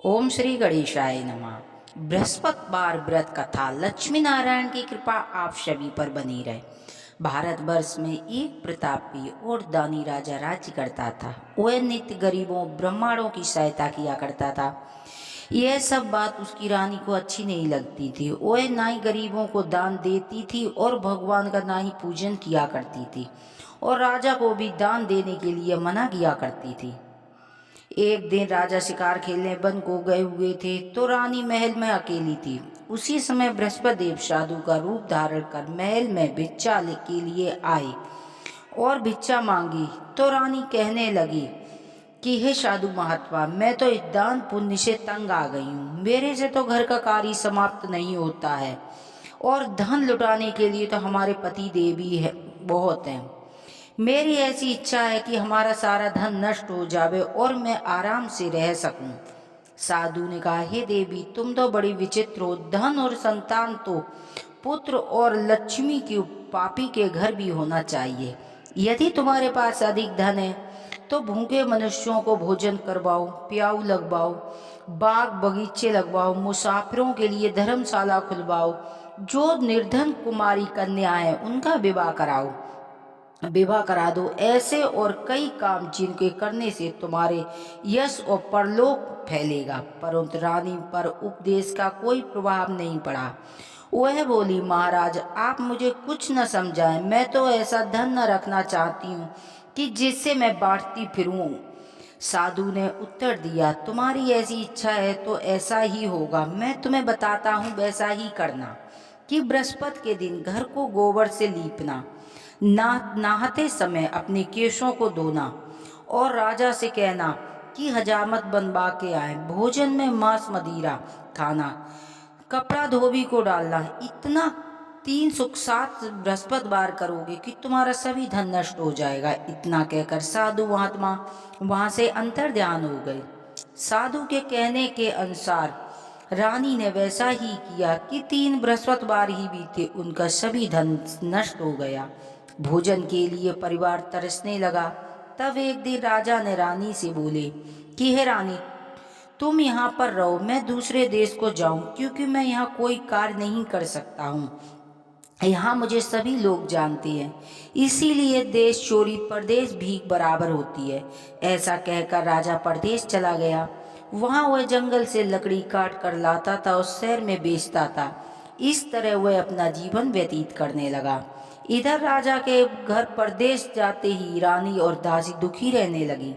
ओम श्री गणेशाय नमः। बृहस्पतिवार व्रत कथा। लक्ष्मी नारायण की कृपा आप सभी पर बनी रहे। भारतवर्ष में एक प्रतापी और दानी राजा राज्य करता था। वह नित्य गरीबों ब्राह्मणों की सहायता किया करता था। यह सब बात उसकी रानी को अच्छी नहीं लगती थी। वह ना ही गरीबों को दान देती थी और भगवान का ना ही पूजन किया करती थी, और राजा को भी दान देने के लिए मना किया करती थी। एक दिन राजा शिकार खेलने वन को गए हुए थे, तो रानी महल में अकेली थी। उसी समय बृहस्पति देव साधु का रूप धारण कर महल में भिक्षा के लिए आए और भिक्षा मांगी। तो रानी कहने लगी कि हे साधु महात्मा, मैं तो इस दान पुण्य से तंग आ गई हूँ। मेरे से तो घर का कार्य समाप्त नहीं होता है, और धन लुटाने के लिए तो हमारे पति देवी है बहुत हैं। मेरी ऐसी इच्छा है कि हमारा सारा धन नष्ट हो जावे और मैं आराम से रह सकूं। साधु ने कहा, हे देवी, तुम तो बड़ी विचित्र हो। धन और संतान तो पुत्र और लक्ष्मी के पापी के घर भी होना चाहिए। यदि तुम्हारे पास अधिक धन है तो भूखे मनुष्यों को भोजन करवाओ, प्याऊ लगवाओ, बाग बगीचे लगवाओ, मुसाफिरों के लिए धर्मशाला खुलवाओ, जो निर्धन कुमारी कन्या है उनका विवाह करा दो। ऐसे और कई काम जिनके करने से तुम्हारे यश और परलोक फैलेगा। परंतु रानी पर उपदेश का कोई प्रभाव नहीं पड़ा। वह बोली, महाराज, आप मुझे कुछ न समझाएं। मैं तो ऐसा धन न रखना चाहती हूँ कि जिससे मैं बांटती फिरूं। साधु ने उत्तर दिया, तुम्हारी ऐसी इच्छा है तो ऐसा ही होगा। मैं तुम्हें बताता हूँ, वैसा ही करना कि बृहस्पति के दिन घर को गोबर से लीपना, नहाते समय अपने केशों को धोना, और राजा से कहना कि हजामत बनवा के आए। भोजन में मांस मदिरा खाना, कपड़ा धोबी को डालना। इतना 307 बृहस्पतिवार करोगे कि तुम्हारा सभी धन नष्ट हो जाएगा। इतना कहकर साधु महात्मा वहां से अंतर्ध्यान हो गए। साधु के कहने के अनुसार रानी ने वैसा ही किया कि 3 बृहस्पतिवार ही बीते, उनका सभी धन नष्ट हो गया। भोजन के लिए परिवार तरसने लगा। तब एक दिन राजा ने रानी से बोले कि हे रानी, तुम यहाँ पर रहो, मैं दूसरे देश को जाऊं, क्योंकि मैं यहाँ कोई कार्य नहीं कर सकता हूँ। यहाँ मुझे सभी लोग जानते हैं, इसीलिए देश चोरी परदेश भीख बराबर होती है। ऐसा कहकर राजा परदेश चला गया। वहाँ वह जंगल से लकड़ी काट कर लाता था और शहर में बेचता था। इस तरह वह अपना जीवन व्यतीत करने लगा। इधर राजा के घर परदेश जाते ही रानी और दासी दुखी रहने लगी।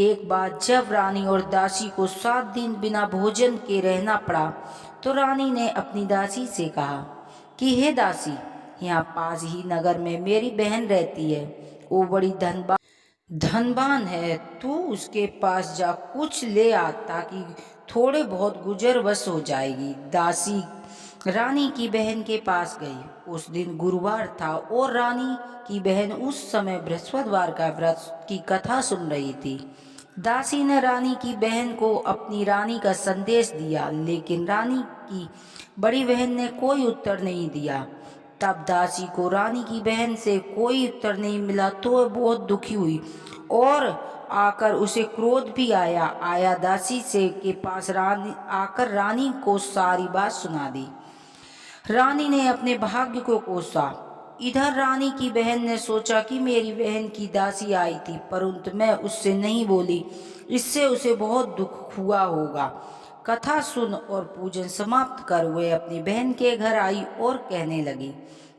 एक बार जब रानी और दासी को 7 दिन बिना भोजन के रहना पड़ा, तो रानी ने अपनी दासी से कहा कि हे दासी, यहाँ पास ही नगर में मेरी बहन रहती है। वो बड़ी धनवान है। तू उसके पास जा, कुछ ले आ, ताकि थोड़े बहुत गुजर बस हो जाएगी। दासी रानी की बहन के पास गई। उस दिन गुरुवार था और रानी की बहन उस समय बृहस्पतिवार का व्रत की कथा सुन रही थी। दासी ने रानी की बहन को अपनी रानी का संदेश दिया, लेकिन रानी की बड़ी बहन ने कोई उत्तर नहीं दिया। तब दासी को रानी की बहन से कोई उत्तर नहीं मिला तो वह बहुत दुखी हुई, और आकर उसे क्रोध भी आया दासी से के पास रानी को सारी बात सुना दी। रानी ने अपने भाग्य को कोसा। इधर रानी की बहन ने सोचा कि मेरी बहन की दासी आई थी, परंतु मैं उससे नहीं बोली, इससे उसे बहुत दुख हुआ होगा। कथा सुन और पूजन समाप्त कर वह अपनी बहन के घर आई और कहने लगी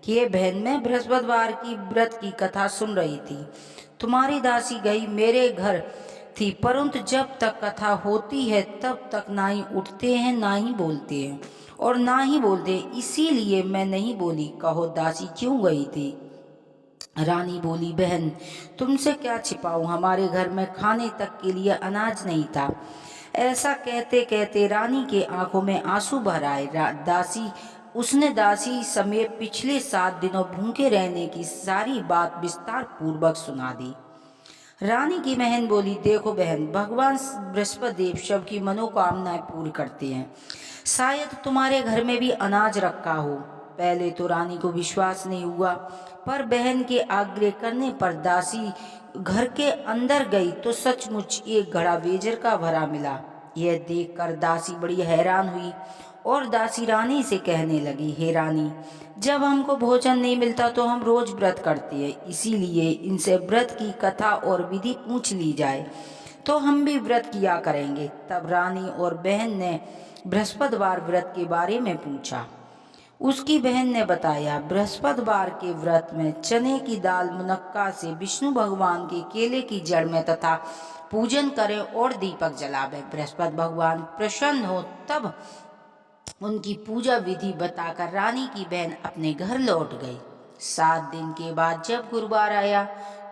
कि ये बहन, मैं बृहस्पतिवार की व्रत की कथा सुन रही थी। तुम्हारी दासी गई मेरे घर थी, परंतु जब तक कथा होती है तब तक ना ही उठते हैं, ना ही बोलते हैं, और ना ही बोलते, इसीलिए मैं नहीं बोली। कहो दासी क्यों गई थी? रानी बोली, बहन, तुमसे क्या छिपाऊं, हमारे घर में खाने तक के लिए अनाज नहीं था। ऐसा कहते कहते रानी के आंखों में आंसू भर आए। उसने दासी समेत पिछले 7 दिनों भूखे रहने की सारी बात विस्तार पूर्वक सुना दी। रानी की बहन बोली, देखो बहन, भगवान बृहस्पति देव सबकी मनोकामनाएं पूरी करते हैं। शायद तुम्हारे घर में भी अनाज रखा हो। पहले तो रानी को विश्वास नहीं हुआ, पर बहन के आग्रह करने पर दासी घर के अंदर गई तो सचमुच एक घड़ा बेजर का भरा मिला। यह देखकर दासी बड़ी हैरान हुई और दासी रानी से कहने लगी, हे रानी, जब हमको भोजन नहीं मिलता तो हम रोज व्रत करते हैं, इसीलिए इनसे व्रत की कथा और विधि पूछ ली जाए तो हम भी व्रत किया करेंगे। तब रानी और बहन ने बृहस्पतिवार व्रत के बारे में पूछा। उसकी बहन ने बताया, बृहस्पतिवार के व्रत में चने की दाल मुनक्का से विष्णु भगवान के केले की जड़ में तथा पूजन करें और दीपक जलावे। बृहस्पति भगवान प्रसन्न हो तब उनकी पूजा विधि बताकर रानी की बहन अपने घर लौट गई। 7 दिन के बाद जब गुरुवार आया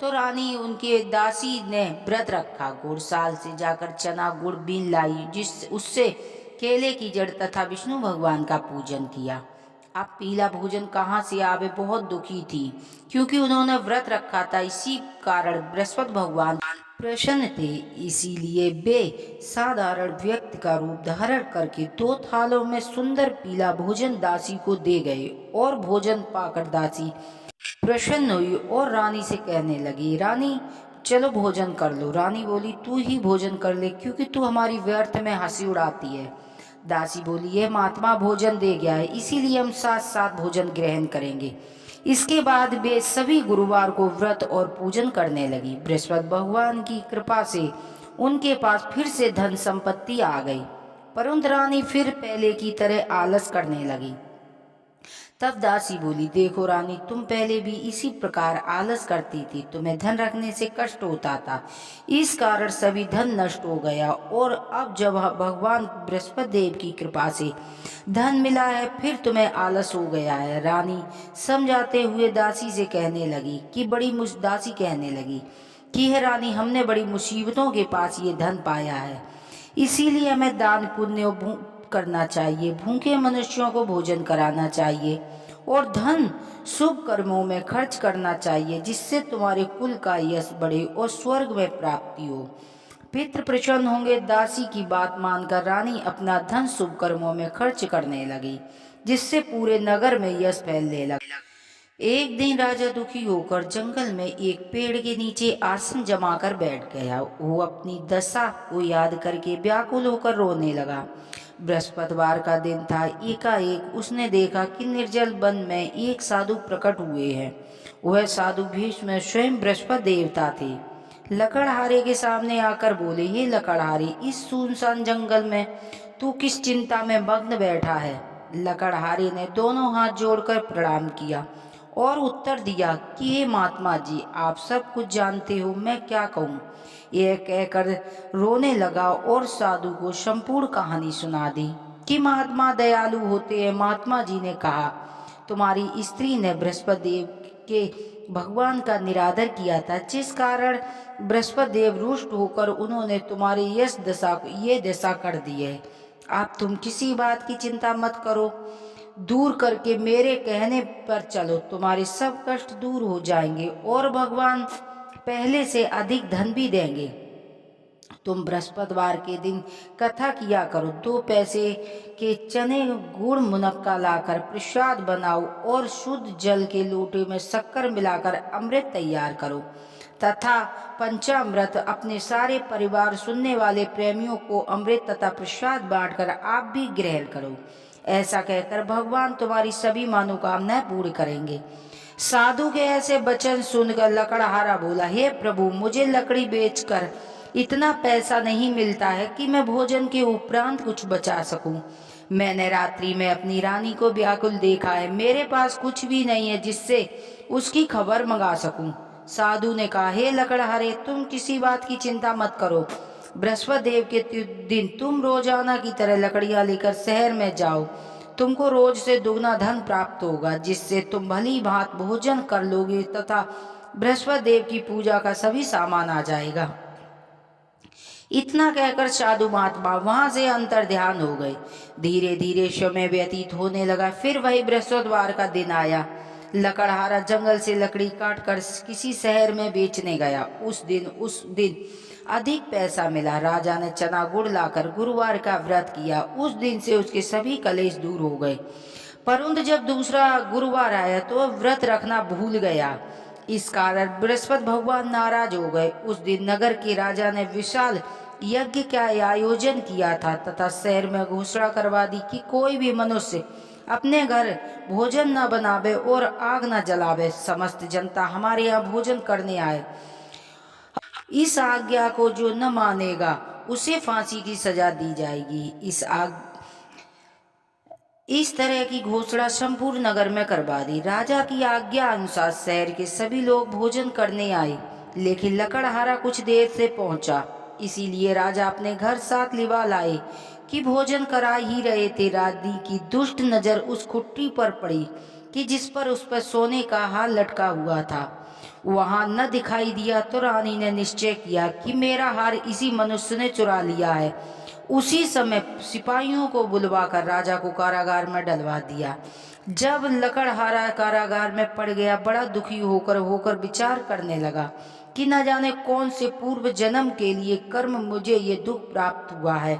तो रानी उनके दासी ने व्रत रखा। गुड़साल से जाकर चना गुड़ बीन लाई, जिस उससे केले की जड़ तथा विष्णु भगवान का पूजन किया। अब पीला भोजन कहाँ से आवे, बहुत दुखी थी क्योंकि उन्होंने व्रत रखा था। इसी कारण बृहस्पति भगवान प्रसन्न थे, इसीलिए वे साधारण व्यक्ति का रूप धारण करके 2 थालों में सुंदर पीला भोजन दासी को दे गए और भोजन पाकर दासी प्रसन्न हुई और रानी से कहने लगी, रानी चलो भोजन कर लो। रानी बोली, तू ही भोजन कर ले क्योंकि तू हमारी व्यर्थ में हंसी उड़ाती है। दासी बोली, यह महात्मा भोजन दे गया है, इसीलिए हम साथ साथ भोजन ग्रहण करेंगे। इसके बाद वे सभी गुरुवार को व्रत और पूजन करने लगी। बृहस्पति भगवान की कृपा से उनके पास फिर से धन संपत्ति आ गई, परंतु रानी फिर पहले की तरह आलस करने लगी। तब दासी बोली, देखो रानी, तुम पहले भी इसी प्रकार आलस करती थी, तुम्हें धन रखने से कष्ट होता था, इस कारण सभी धन नष्ट हो गया, और अब जब भगवान बृहस्पति देव की कृपा से धन मिला है फिर तुम्हें आलस हो गया है। रानी समझाते हुए दासी से कहने लगी कि दासी कहने लगी कि हे रानी, हमने बड़ी मुसीबतों के पास ये धन पाया है, इसीलिए हमें दान पुण्य करना चाहिए, भूखे मनुष्यों को भोजन कराना चाहिए और धन शुभ कर्मों में खर्च करना चाहिए, जिससे तुम्हारे कुल का यश बढ़े और स्वर्ग में प्राप्ति हो। पितृ प्रसन्न होंगे। दासी की बात मानकर रानी अपना धन शुभ कर्मों में खर्च करने लगी, जिससे पूरे नगर में यश फैलने लगा। एक दिन राजा दुखी होकर जंगल में एक पेड़ के नीचे आसन जमाकर बैठ गया। वो अपनी दशा को याद करके व्याकुल होकर रोने लगा। बृहस्पतिवार का दिन था। एकाएक उसने देखा कि निर्जल वन में एक साधु प्रकट हुए हैं। वह साधु भीष्म में स्वयं बृहस्पति देवता थे। लकड़हारे के सामने आकर बोले, हे लकड़हारे, इस सुनसान जंगल में तू किस चिंता में मग्न बैठा है? लकड़हारे ने दोनों हाथ जोड़कर प्रणाम किया और उत्तर दिया कि हे महात्मा जी, आप सब कुछ जानते हो, मैं क्या कहूँ। यह कहकर रोने लगा और साधु को संपूर्ण कहानी सुना दी कि महात्मा दयालु होते हैं। महात्मा जी ने कहा, तुम्हारी स्त्री ने बृहस्पति देव के भगवान का निरादर किया था, जिस कारण बृहस्पति देव रुष्ट होकर उन्होंने तुम्हारी यश दशा को ये दशा कर दी है। आप तुम किसी बात की चिंता मत करो, दूर करके मेरे कहने पर चलो, तुम्हारे सब कष्ट दूर हो जाएंगे और भगवान पहले से अधिक धन भी देंगे। तुम बृहस्पतिवार के दिन कथा किया करो, 2 पैसे के चने गुड़ मुनक्का लाकर प्रसाद बनाओ और शुद्ध जल के लोटे में शक्कर मिलाकर अमृत तैयार करो तथा पंचामृत अपने सारे परिवार सुनने वाले प्रेमियों को अमृत तथा प्रसाद बांटकर आप भी ग्रहण करो। ऐसा कहकर भगवान तुम्हारी सभी मनोकामनाएं पूरी करेंगे। साधु के ऐसे वचन सुनकर लकड़हारा बोला, हे प्रभु, मुझे लकड़ी बेचकर इतना पैसा नहीं मिलता है कि मैं भोजन के उपरांत कुछ बचा सकूं। मैंने रात्रि में अपनी रानी को व्याकुल देखा है, मेरे पास कुछ भी नहीं है जिससे उसकी खबर मंगा सकूं। साधु ने कहा, हे लकड़हारे, तुम किसी बात की चिंता मत करो। बृहस्पति देव के दिन तुम रोजाना की तरह लकड़ियां लेकर शहर में जाओ, तुमको रोज से दुगना धन प्राप्त होगा, जिससे तुम भली भांत भोजन कर लोगे तथा बृहस्पति देव की पूजा का सभी सामान आ जाएगा। इतना कहकर साधु महात्मा वहां से अंतर ध्यान हो गए। धीरे धीरे समय व्यतीत होने लगा। फिर वही बृहस्पतिवार का दिन आया। लकड़हारा जंगल से लकड़ी काटकर किसी शहर में बेचने गया। उस दिन अधिक पैसा मिला। राजा ने चना गुड़ लाकर गुरुवार का व्रत किया। उस दिन से उसके सभी कलेश दूर हो गए। परंतु जब दूसरा गुरुवार आया तो वह व्रत रखना भूल गया। इस कारण बृहस्पति भगवान नाराज हो गए। उस दिन नगर के राजा ने विशाल यज्ञ का आयोजन किया था तथा शहर में घोषणा करवा दी कि कोई भी मनुष्य अपने घर भोजन न बनावे और आग न जलावे। समस्त जनता हमारे यहाँ भोजन करने आए। इस आज्ञा को जो न मानेगा उसे फांसी की सजा दी जाएगी। इस तरह की घोषणा संपूर्ण नगर में करवा दी। राजा की आज्ञा अनुसार शहर के सभी लोग भोजन करने आए, लेकिन लकड़हारा कुछ देर से पहुंचा। इसीलिए राजा अपने घर 7 लिवा लाए कि भोजन करा ही रहे थे। रानी की दुष्ट नजर उस खुट्टी पर पड़ी कि जिस पर उस पर सोने का हार लटका हुआ था। वहां न दिखाई दिया तो रानी ने निश्चय किया कि मेरा हार इसी मनुष्य ने चुरा लिया है। उसी समय सिपाहियों को बुलवाकर राजा को कारागार में डलवा दिया। जब लकड़हारा कारागार में पड़ गया, बड़ा दुखी होकर विचार करने लगा कि न जाने कौन से पूर्व जन्म के लिए कर्म मुझे ये दुख प्राप्त हुआ है।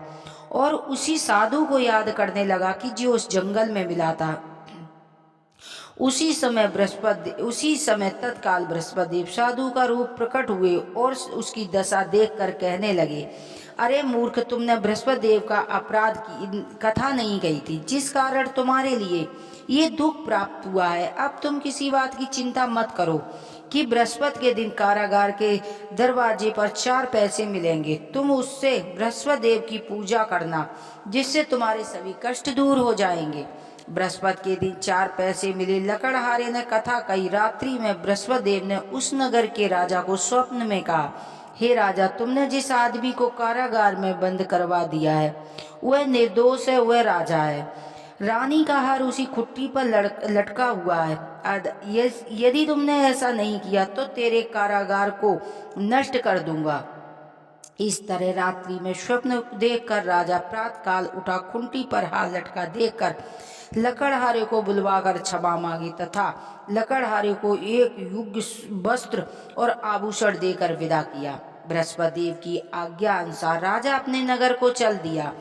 और उसी साधु को याद करने लगा कि जो उस जंगल में मिला था। उसी समय तत्काल बृहस्पति साधु का रूप प्रकट हुए और उसकी दशा देखकर कहने लगे, अरे मूर्ख, तुमने बृहस्पति देव का अपराध की कथा नहीं कही थी, जिस कारण तुम्हारे लिए ये दुख प्राप्त हुआ है। अब तुम किसी बात की चिंता मत करो कि बृहस्पति के दिन कारागार के दरवाजे पर 4 पैसे मिलेंगे। तुम उससे बृहस्पति देव की पूजा करना, जिससे तुम्हारे सभी कष्ट दूर हो जाएंगे। बृहस्पति के दिन 4 पैसे मिले। लकड़हारे ने कथा कही। रात्रि में बृहस्पति देव ने उस नगर के राजा को स्वप्न में कहा, हे राजा, तुमने जिस आदमी को कारागार में बंद करवा दिया है वह निर्दोष है, वह राजा है। रानी का हार उसी खुट्टी पर लटका हुआ है। यदि तुमने ऐसा नहीं किया तो तेरे कारागार को नष्ट कर दूंगा। इस तरह रात्रि में स्वप्न देखकर राजा प्रातःकाल उठा। खुंटी पर हार लटका देखकर लकड़हारे को बुलवाकर क्षमा मांगी तथा लकड़हारे को एक युग वस्त्र और आभूषण देकर विदा किया। बृहस्पति देव की आज्ञा अनुसार राजा अपने नगर को चल दिया।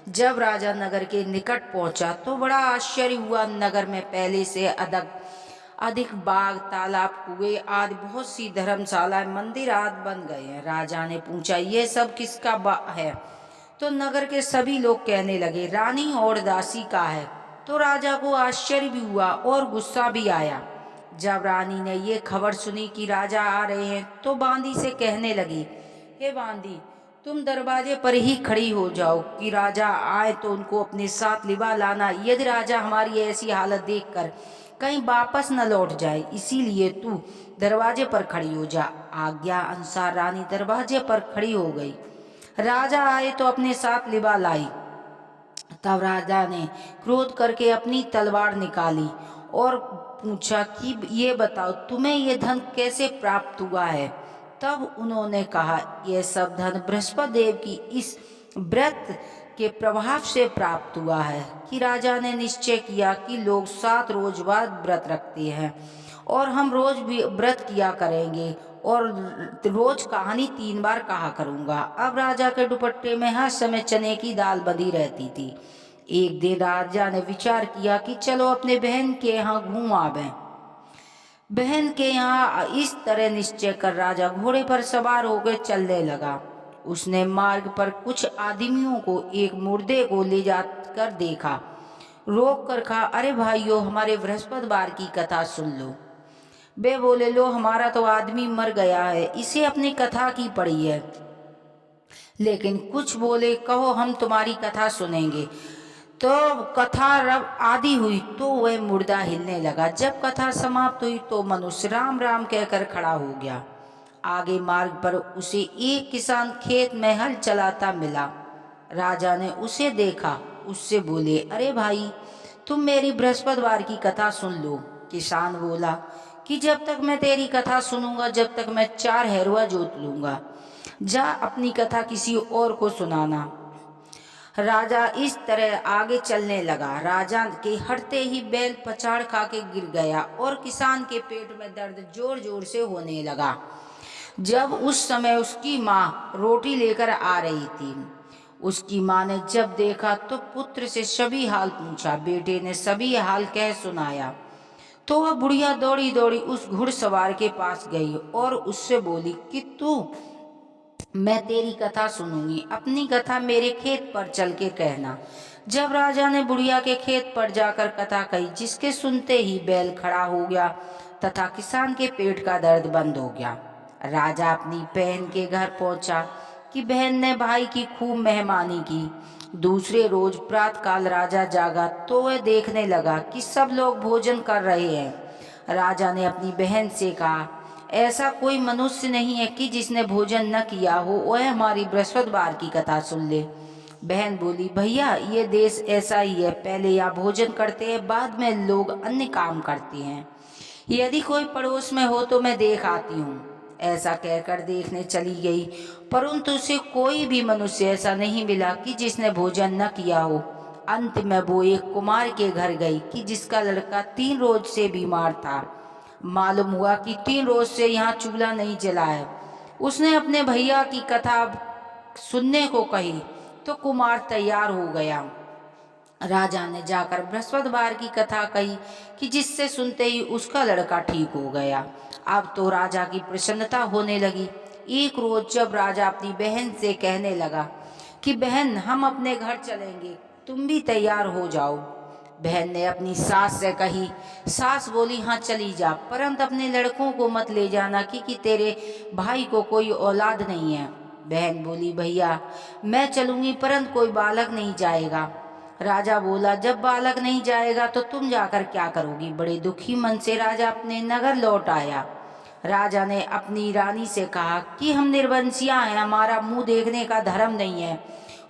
जब राजा नगर के निकट पहुंचा तो बड़ा आश्चर्य हुआ। नगर में पहले से अधिक बाग, तालाब, कुएं आदि बहुत सी धर्मशालाएं, मंदिर आदि बन गए हैं। राजा ने पूछा, यह सब किसका है? तो नगर के सभी लोग कहने लगे, रानी और दासी का है। तो राजा को आश्चर्य भी हुआ और गुस्सा भी आया। जब रानी ने ये खबर सुनी कि राजा आ रहे हैं तो बांदी से कहने लगी, हे बांदी, तुम दरवाजे पर ही खड़ी हो जाओ कि राजा आए तो उनको अपने साथ लिवा लाना। यदि राजा हमारी ऐसी हालत देखकर कहीं वापस न लौट जाए, इसीलिए तू दरवाजे पर खड़ी हो जा। आज्ञा अनुसार रानी दरवाजे पर खड़ी हो गई। राजा आए तो अपने साथ लिवा लाई। तब राजा ने क्रोध करके अपनी तलवार निकाली और पूछा कि ये बताओ, तुम्हें ये धन कैसे प्राप्त हुआ है? तब उन्होंने कहा, यह सब धन बृहस्पति देव की इस व्रत के प्रभाव से प्राप्त हुआ है कि राजा ने निश्चय किया कि लोग 7 रोज बाद व्रत रखते हैं और हम रोज भी व्रत किया करेंगे और रोज कहानी 3 बार कहा करूँगा। अब राजा के दुपट्टे में हर समय चने की दाल बंधी रहती थी। एक दिन राजा ने विचार किया कि चलो अपने बहन के यहाँ घूम आवें। बहन के यहाँ इस तरह निश्चय कर राजा घोड़े पर सवार होकर चलने लगा। उसने मार्ग पर कुछ आदमियों को एक मुर्दे को ले जाकर देखा। रोक कर कहा, अरे भाइयों, हमारे बृहस्पतिवार की कथा सुन लो। वे बोले, लो, हमारा तो आदमी मर गया है, इसे अपनी कथा की पड़ी है। लेकिन कुछ बोले, कहो, हम तुम्हारी कथा सुनेंगे। तो कथा आदि हुई तो वह मुर्दा हिलने लगा। जब कथा समाप्त हुई तो मनुष्य राम राम कहकर खड़ा हो गया। आगे मार्ग पर उसे एक किसान खेत में हल चलाता मिला। राजा ने उसे देखा, उससे बोले, अरे भाई, तुम मेरी बृहस्पतिवार की कथा सुन लो। किसान बोला कि जब तक मैं तेरी कथा सुनूंगा, जब तक मैं 4 हैरुआ जोत लूंगा। जा अपनी कथा किसी और को सुनाना। राजा इस तरह आगे चलने लगा। राजा के हटते ही बैल पछाड़ खा के गिर गया और किसान के पेट में दर्द जोर जोर से होने लगा। जब उस समय उसकी माँ रोटी लेकर आ रही थी, उसकी माँ ने जब देखा तो पुत्र से सभी हाल पूछा। बेटे ने सभी हाल कह सुनाया तो वह बुढ़िया दौड़ी दौड़ी उस घुड़सवार के पास गई और उससे बोली कि तू मैं तेरी कथा सुनूंगी, अपनी कथा मेरे खेत पर चल के कहना। जब राजा ने बुढ़िया के खेत पर जाकर कथा कही, जिसके सुनते ही बैल खड़ा हो गया तथा किसान के पेट का दर्द बंद हो गया। राजा अपनी बहन के घर पहुंचा कि बहन ने भाई की खूब मेहमानी की। दूसरे रोज प्रातःकाल राजा जागा तो वह देखने लगा कि सब लोग भोजन कर रहे हैं। राजा ने अपनी बहन से कहा, ऐसा कोई मनुष्य नहीं है कि जिसने भोजन न किया हो, वह हमारी बृहस्पतिवार की कथा सुन ले। बहन बोली, भैया ये देश ऐसा ही है, पहले यहाँ भोजन करते हैं, बाद में लोग अन्य काम करते हैं। यदि कोई पड़ोस में हो तो मैं देख आती हूँ। ऐसा कहकर देखने चली गई, परंतु उसे कोई भी मनुष्य ऐसा नहीं मिला कि जिसने भोजन न किया हो। अंत में वो एक कुमार के घर गई कि जिसका लड़का 3 रोज से बीमार था। मालूम हुआ कि 3 रोज से यहाँ चूल्हा नहीं जला है। उसने अपने भैया की कथा सुनने को कही तो कुमार तैयार हो गया। राजा ने जाकर बृहस्पतिवार की कथा कही कि जिससे सुनते ही उसका लड़का ठीक हो गया। अब तो राजा की प्रसन्नता होने लगी। एक रोज जब राजा अपनी बहन से कहने लगा कि बहन हम अपने घर चलेंगे, तुम भी तैयार हो जाओ। बहन ने अपनी सास से कही। सास बोली, हाँ चली जा, परंतु अपने लड़कों को मत ले जाना कि तेरे भाई को कोई औलाद नहीं है। बहन बोली, भैया मैं चलूंगी परंतु कोई बालक नहीं जाएगा। राजा बोला, जब बालक नहीं जाएगा तो तुम जाकर क्या करोगी। बड़े दुखी मन से राजा अपने नगर लौट आया। राजा ने अपनी रानी से कहा कि हम निर्वंशियां हैं, हमारा मुंह देखने का धर्म नहीं है,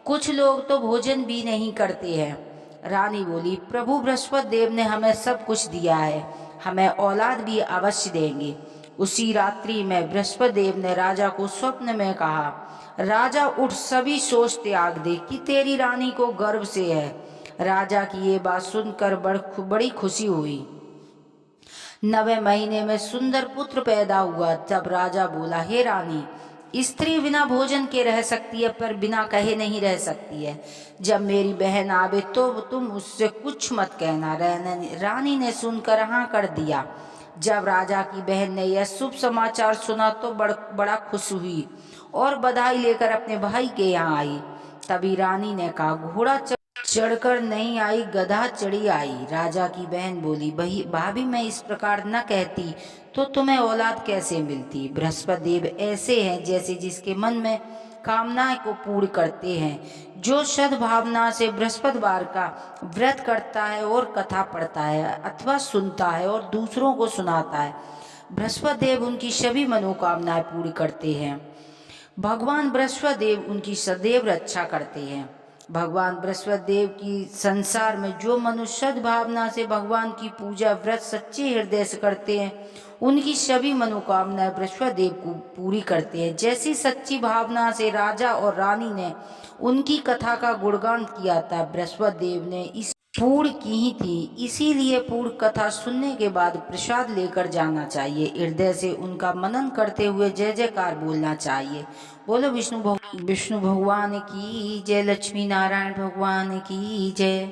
कुछ लोग तो भोजन भी नहीं करते हैं। रानी बोली, प्रभु बृहस्पति देव ने हमें सब कुछ दिया है, हमें औलाद भी अवश्य देंगे। उसी रात्रि में बृहस्पति देव ने राजा को स्वप्न में कहा, राजा उठ, सभी सोच त्याग दे कि तेरी रानी को गर्भ से है। राजा की ये बात सुनकर बड़ी खुशी हुई। 9वें महीने में सुंदर पुत्र पैदा हुआ। तब राजा बोला, हे रानी, स्त्री बिना भोजन के रह सकती है पर बिना कहे नहीं रह सकती है। जब मेरी बहन आवे तो तुम उससे कुछ मत कहना। रानी ने सुनकर हाँ कर दिया। जब राजा की बहन ने यह शुभ समाचार सुना तो बड़ा खुश हुई और बधाई लेकर अपने भाई के यहाँ आई। तभी रानी ने कहा, घोड़ा चढ़कर नहीं आई, गधा चढ़ी आई। राजा की बहन बोली, भाभी मैं इस प्रकार न कहती तो तुम्हें औलाद कैसे मिलती। बृहस्पति देव ऐसे हैं जैसे जिसके मन में कामनाएं को पूर्ण करते हैं। जो सद्भावना से बृहस्पतिवार का व्रत करता है और कथा पढ़ता है अथवा सुनता है और दूसरों को सुनाता है, बृहस्पति देव उनकी सभी मनोकामनाएं पूरी करते हैं। भगवान बृहस्पति देव उनकी सदैव रक्षा करते हैं। भगवान बृहस्पति देव की संसार में जो मनुष्य सद्भावना से भगवान की पूजा व्रत सच्चे हृदय से करते हैं, उनकी सभी मनोकामनाएं बृहस्पति देव को पूरी करते हैं। जैसी सच्ची भावना से राजा और रानी ने उनकी कथा का गुणगान किया था, बृहस्पति देव ने इस पूर्ण की ही थी। इसीलिए पूर्ण कथा सुनने के बाद प्रसाद लेकर जाना चाहिए। हृदय से उनका मनन करते हुए जय जयकार बोलना चाहिए। बोलो विष्णु भगवान की जय, लक्ष्मी नारायण भगवान की जय।